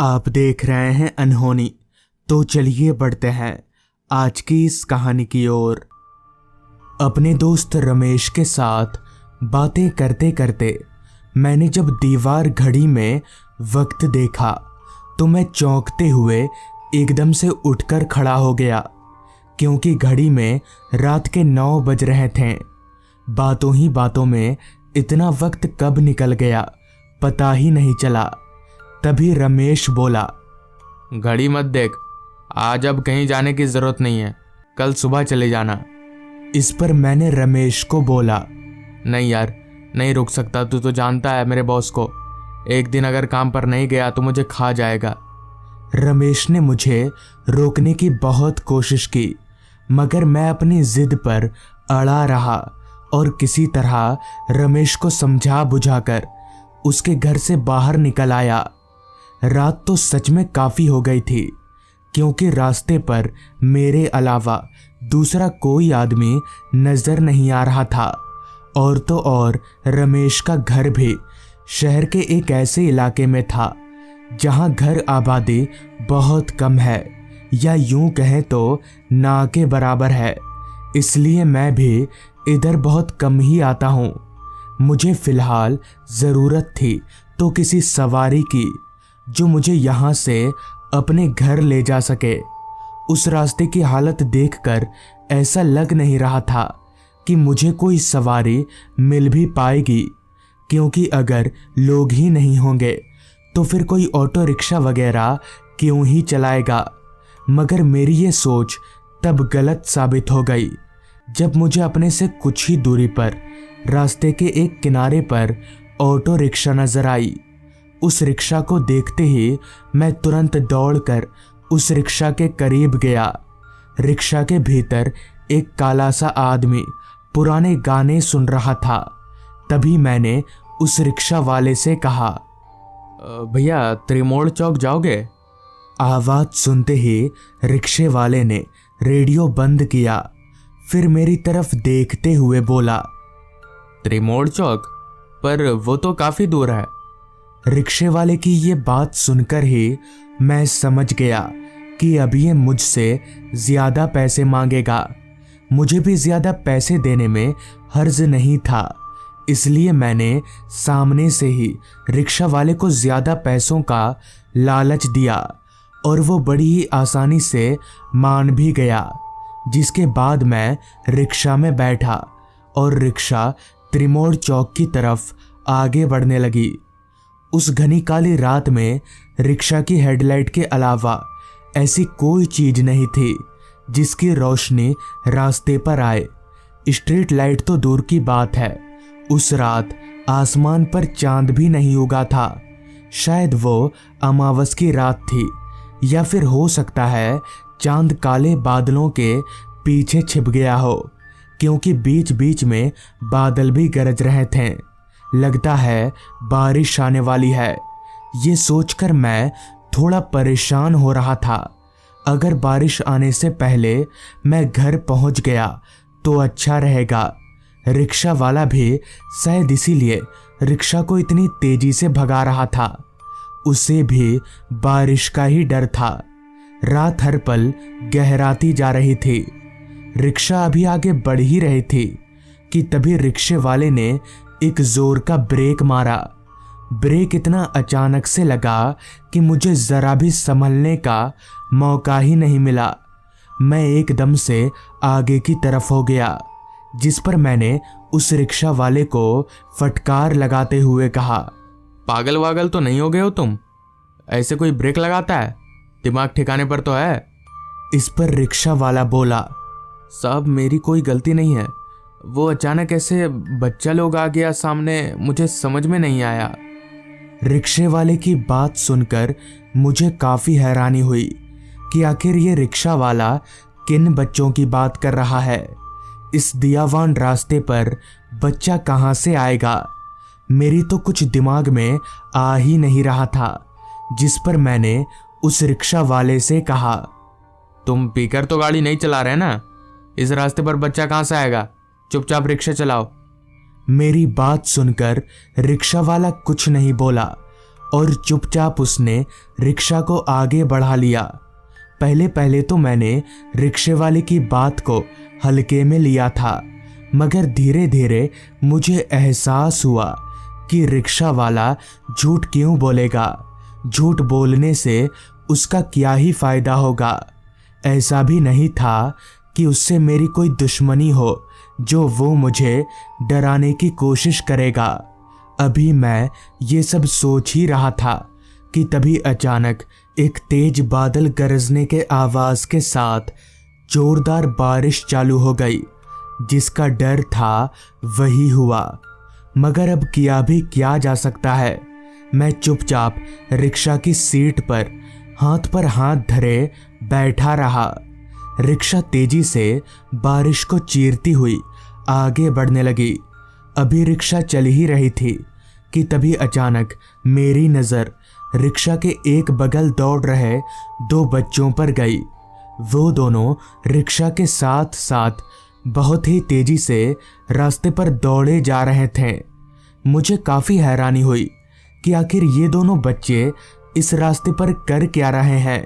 आप देख रहे हैं अनहोनी। तो चलिए बढ़ते हैं आज की इस कहानी की ओर। अपने दोस्त रमेश के साथ बातें करते करते मैंने जब दीवार घड़ी में वक्त देखा तो मैं चौंकते हुए एकदम से उठकर खड़ा हो गया, क्योंकि घड़ी में रात के 9 बज रहे थे। बातों ही बातों में इतना वक्त कब निकल गया पता ही नहीं चला। तभी रमेश बोला, घड़ी मत देख, आज अब कहीं जाने की जरूरत नहीं है, कल सुबह चले जाना। इस पर मैंने रमेश को बोला, नहीं यार, नहीं रुक सकता, तू तो जानता है मेरे बॉस को, एक दिन अगर काम पर नहीं गया तो मुझे खा जाएगा। रमेश ने मुझे रोकने की बहुत कोशिश की, मगर मैं अपनी जिद पर अड़ा रहा और किसी तरह रमेश को समझा बुझाकर उसके घर से बाहर निकल आया। रात तो सच में काफी हो गई थी, क्योंकि रास्ते पर मेरे अलावा दूसरा कोई आदमी नजर नहीं आ रहा था। और तो और रमेश का घर भी शहर के एक ऐसे इलाके में था जहां घर आबादी बहुत कम है, या यूं कहें तो ना के बराबर है। इसलिए मैं भी इधर बहुत कम ही आता हूं। मुझे फिलहाल ज़रूरत थी तो किसी सवारी की जो मुझे यहाँ से अपने घर ले जा सके। उस रास्ते की हालत देखकर ऐसा लग नहीं रहा था कि मुझे कोई सवारी मिल भी पाएगी, क्योंकि अगर लोग ही नहीं होंगे तो फिर कोई ऑटो रिक्शा वगैरह क्यों ही चलाएगा। मगर मेरी ये सोच तब गलत साबित हो गई जब मुझे अपने से कुछ ही दूरी पर रास्ते के एक किनारे पर ऑटो रिक्शा नजर आई। उस रिक्शा को देखते ही मैं तुरंत दौड़कर उस रिक्शा के करीब गया। रिक्शा के भीतर एक काला सा आदमी पुराने गाने सुन रहा था। तभी मैंने उस रिक्शा वाले से कहा, भैया त्रिमोड़ चौक जाओगे? आवाज सुनते ही रिक्शे वाले ने रेडियो बंद किया, फिर मेरी तरफ देखते हुए बोला, त्रिमोड़ चौक? पर वो तो काफी दूर है। रिक्शे वाले की ये बात सुनकर ही मैं समझ गया कि अब ये मुझसे ज्यादा पैसे मांगेगा। मुझे भी ज्यादा पैसे देने में हर्ज नहीं था, इसलिए मैंने सामने से ही रिक्शा वाले को ज्यादा पैसों का लालच दिया और वो बड़ी ही आसानी से मान भी गया। जिसके बाद मैं रिक्शा में बैठा और रिक्शा त्रिमोड़ चौक की तरफ आगे बढ़ने लगी। उस घनी काली रात में रिक्शा की हेडलाइट के अलावा ऐसी कोई चीज नहीं थी जिसकी रोशनी रास्ते पर आए। स्ट्रीट लाइट तो दूर की बात है, उस रात आसमान पर चांद भी नहीं उगा था। शायद वो अमावस की रात थी, या फिर हो सकता है चांद काले बादलों के पीछे छिप गया हो, क्योंकि बीच बीच में बादल भी गरज रहे थे। लगता है बारिश आने वाली है। ये सोचकर मैं थोड़ा परेशान हो रहा था। अगर बारिश आने से पहले मैं घर पहुंच गया तो अच्छा रहेगा। रिक्शा वाला भी शायद इसीलिए रिक्शा को इतनी तेजी से भगा रहा था। उसे भी बारिश का ही डर था। रात हर पल गहराती जा रही थी। रिक्शा अभी आगे बढ़ ही रही थी कि तभी रिक्शे वाले ने एक जोर का ब्रेक मारा। ब्रेक इतना अचानक से लगा कि मुझे जरा भी संभलने का मौका ही नहीं मिला। मैं एकदम से आगे की तरफ हो गया, जिस पर मैंने उस रिक्शा वाले को फटकार लगाते हुए कहा, पागल वागल तो नहीं हो गए हो तुम? ऐसे कोई ब्रेक लगाता है? दिमाग ठिकाने पर तो है? इस पर रिक्शा वाला बोला, साहब मेरी कोई गलती नहीं है, वो अचानक ऐसे बच्चा लोग आ गया सामने, मुझे समझ में नहीं आया। रिक्शे वाले की बात सुनकर मुझे काफी हैरानी हुई कि आखिर ये रिक्शा वाला किन बच्चों की बात कर रहा है। इस दियावान रास्ते पर बच्चा कहाँ से आएगा? मेरी तो कुछ दिमाग में आ ही नहीं रहा था, जिस पर मैंने उस रिक्शा वाले से कहा, तुम पीकर तो गाड़ी नहीं चला रहे ना? इस रास्ते पर बच्चा कहाँ से आएगा? चुपचाप रिक्शा चलाओ। मेरी बात सुनकर रिक्शा वाला कुछ नहीं बोला और चुपचाप उसने रिक्शा को आगे बढ़ा लिया। पहले पहले तो मैंने रिक्शे वाले की बात को हल्के में लिया था, मगर धीरे धीरे मुझे एहसास हुआ कि रिक्शा वाला झूठ क्यों बोलेगा। झूठ बोलने से उसका क्या ही फायदा होगा। ऐसा भी नहीं था कि उससे मेरी कोई दुश्मनी हो जो वो मुझे डराने की कोशिश करेगा। अभी मैं ये सब सोच ही रहा था कि तभी अचानक एक तेज बादल गरजने के आवाज के साथ जोरदार बारिश चालू हो गई। जिसका डर था वही हुआ, मगर अब किया भी क्या जा सकता है। मैं चुपचाप रिक्शा की सीट पर हाथ धरे बैठा रहा। रिक्शा तेजी से बारिश को चीरती हुई आगे बढ़ने लगी। अभी रिक्शा चल ही रही थी कि तभी अचानक मेरी नज़र रिक्शा के एक बगल दौड़ रहे 2 बच्चों पर गई। वो दोनों रिक्शा के साथ साथ बहुत ही तेजी से रास्ते पर दौड़े जा रहे थे। मुझे काफ़ी हैरानी हुई कि आखिर ये दोनों बच्चे इस रास्ते पर कर क्या रहे हैं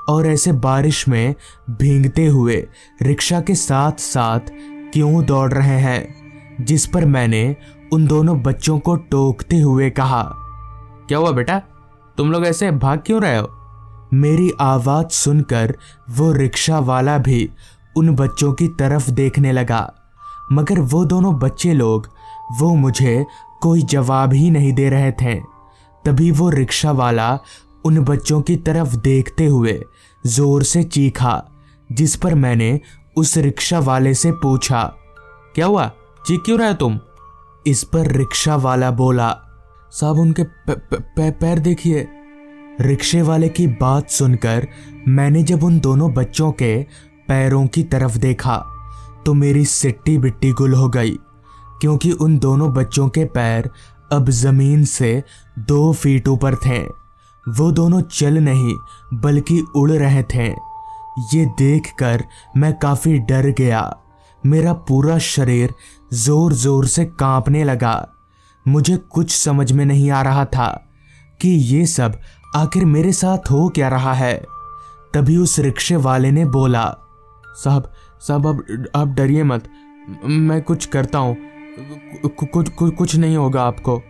और ऐसे बारिश में भीगते हुए रिक्शा के साथ साथ क्यों दौड़ रहे हैं। जिस पर मैंने उन दोनों बच्चों को टोकते हुए कहा, क्या हुआ बेटा, तुम लोग ऐसे भाग क्यों रहे हो? मेरी आवाज़ सुनकर वो रिक्शा वाला भी उन बच्चों की तरफ देखने लगा, मगर वो दोनों बच्चे लोग वो मुझे कोई जवाब ही नहीं दे रहे थे। तभी वो रिक्शा वाला उन बच्चों की तरफ देखते हुए जोर से चीखा, जिस पर मैंने उस रिक्शा वाले से पूछा, क्या हुआ, चीख क्यों रहे तुम? इस पर रिक्शा वाला बोला, साहब उनके पैर देखिए। रिक्शे वाले की बात सुनकर मैंने जब उन दोनों बच्चों के पैरों की तरफ देखा तो मेरी सिट्टी बिट्टी गुल हो गई, क्योंकि उन दोनों बच्चों के पैर अब जमीन से 2 फीट ऊपर थे। वो दोनों चल नहीं बल्कि उड़ रहे थे। ये देखकर मैं काफी डर गया। मेरा पूरा शरीर जोर जोर से कांपने लगा। मुझे कुछ समझ में नहीं आ रहा था कि ये सब आखिर मेरे साथ हो क्या रहा है। तभी उस रिक्शे वाले ने बोला, साहब आप डरिए मत, मैं कुछ करता हूँ, कुछ नहीं होगा आपको।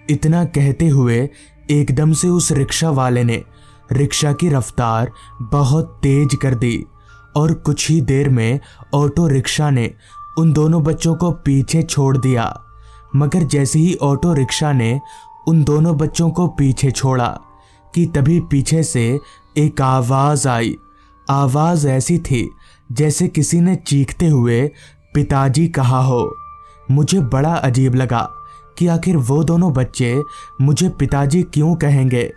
इतना कहते हुए एकदम से उस रिक्शा वाले ने रिक्शा की रफ्तार बहुत तेज कर दी और कुछ ही देर में ऑटो रिक्शा ने उन दोनों बच्चों को पीछे छोड़ दिया। मगर जैसे ही ऑटो रिक्शा ने उन दोनों बच्चों को पीछे छोड़ा कि तभी पीछे से एक आवाज़ आई। आवाज़ ऐसी थी जैसे किसी ने चीखते हुए पिताजी कहा हो। मुझे बड़ा अजीब लगा कि आखिर वो दोनों बच्चे मुझे पिताजी क्यों कहेंगे,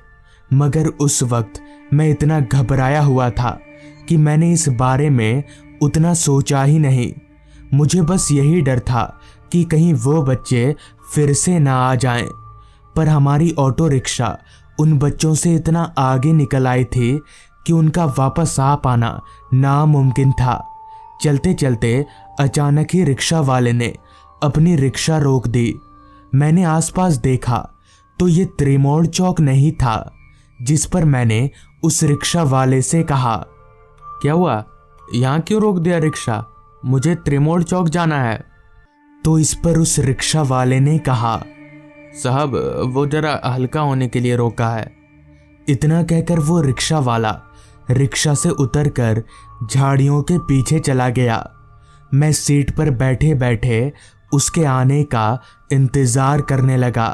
मगर उस वक्त मैं इतना घबराया हुआ था कि मैंने इस बारे में उतना सोचा ही नहीं। मुझे बस यही डर था कि कहीं वो बच्चे फिर से ना आ जाएं। पर हमारी ऑटो रिक्शा उन बच्चों से इतना आगे निकल आई थी कि उनका वापस आ पाना नामुमकिन था। चलते चलते अचानक ही रिक्शा वाले ने अपनी रिक्शा रोक दी। मैंने आसपास देखा तो ये त्रिमोड़ चौक नहीं था, जिस पर मैंने उस रिक्शा वाले से कहा, क्या हुआ, यहाँ क्यों रोक दिया रिक्शा, मुझे त्रिमोड़ चौक जाना है। तो इस पर उस रिक्शा वाले ने कहा, साहब वो जरा हल्का होने के लिए रोका है। इतना कहकर वो रिक्शा वाला रिक्शा से उतरकर झाड़ियों के पीछे चला गया। मैं सीट पर बैठे बैठे उसके आने का इंतज़ार करने लगा।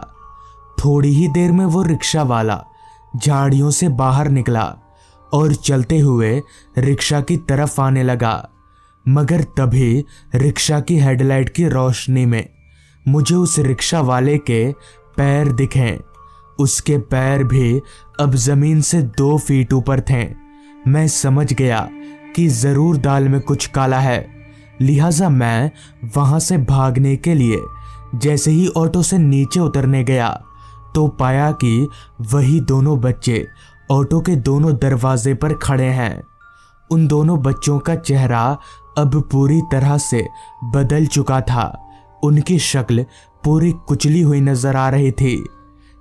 थोड़ी ही देर में वो रिक्शा वाला झाड़ियों से बाहर निकला और चलते हुए रिक्शा की तरफ आने लगा। मगर तभी रिक्शा की हेडलाइट की रोशनी में मुझे उस रिक्शा वाले के पैर दिखे। उसके पैर भी अब जमीन से 2 फीट ऊपर थे। मैं समझ गया कि ज़रूर दाल में कुछ काला है, लिहाजा मैं वहाँ से भागने के लिए जैसे ही ऑटो से नीचे उतरने गया तो पाया कि वही दोनों बच्चे ऑटो के दोनों दरवाजे पर खड़े हैं। उन दोनों बच्चों का चेहरा अब पूरी तरह से बदल चुका था। उनकी शक्ल पूरी कुचली हुई नजर आ रही थी।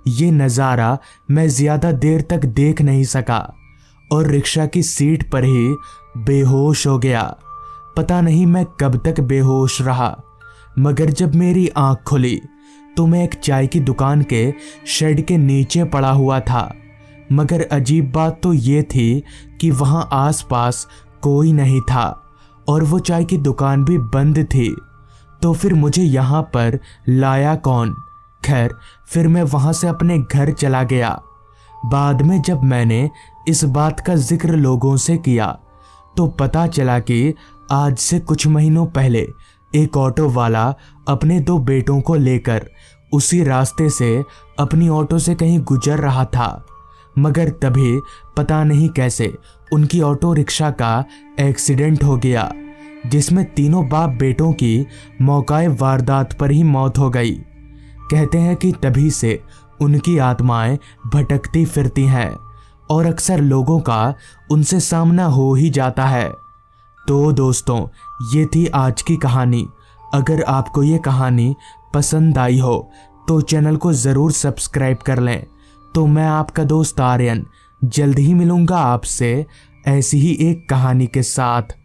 ये नज़ारा मैं ज़्यादा देर तक देख नहीं सका और रिक्शा की सीट पर ही बेहोश हो गया। पता नहीं मैं कब तक बेहोश रहा, मगर जब मेरी आंख खुली तो मैं एक चाय की दुकान के शेड के नीचे पड़ा हुआ था। मगर अजीब बात तो ये थी कि वहाँ आसपास कोई नहीं था और वो चाय की दुकान भी बंद थी। तो फिर मुझे यहाँ पर लाया कौन? खैर, फिर मैं वहाँ से अपने घर चला गया। बाद में जब मैंने इस बात का जिक्र लोगों से किया तो पता चला कि आज से कुछ महीनों पहले एक ऑटो वाला अपने 2 बेटों को लेकर उसी रास्ते से अपनी ऑटो से कहीं गुजर रहा था। मगर तभी पता नहीं कैसे उनकी ऑटो रिक्शा का एक्सीडेंट हो गया, जिसमें तीनों बाप बेटों की मौकाए वारदात पर ही मौत हो गई। कहते हैं कि तभी से उनकी आत्माएं भटकती फिरती हैं और अक्सर लोगों का उनसे सामना हो ही जाता है। तो दोस्तों, ये थी आज की कहानी। अगर आपको ये कहानी पसंद आई हो तो चैनल को ज़रूर सब्सक्राइब कर लें। तो मैं आपका दोस्त आर्यन जल्द ही मिलूँगा आपसे ऐसी ही एक कहानी के साथ।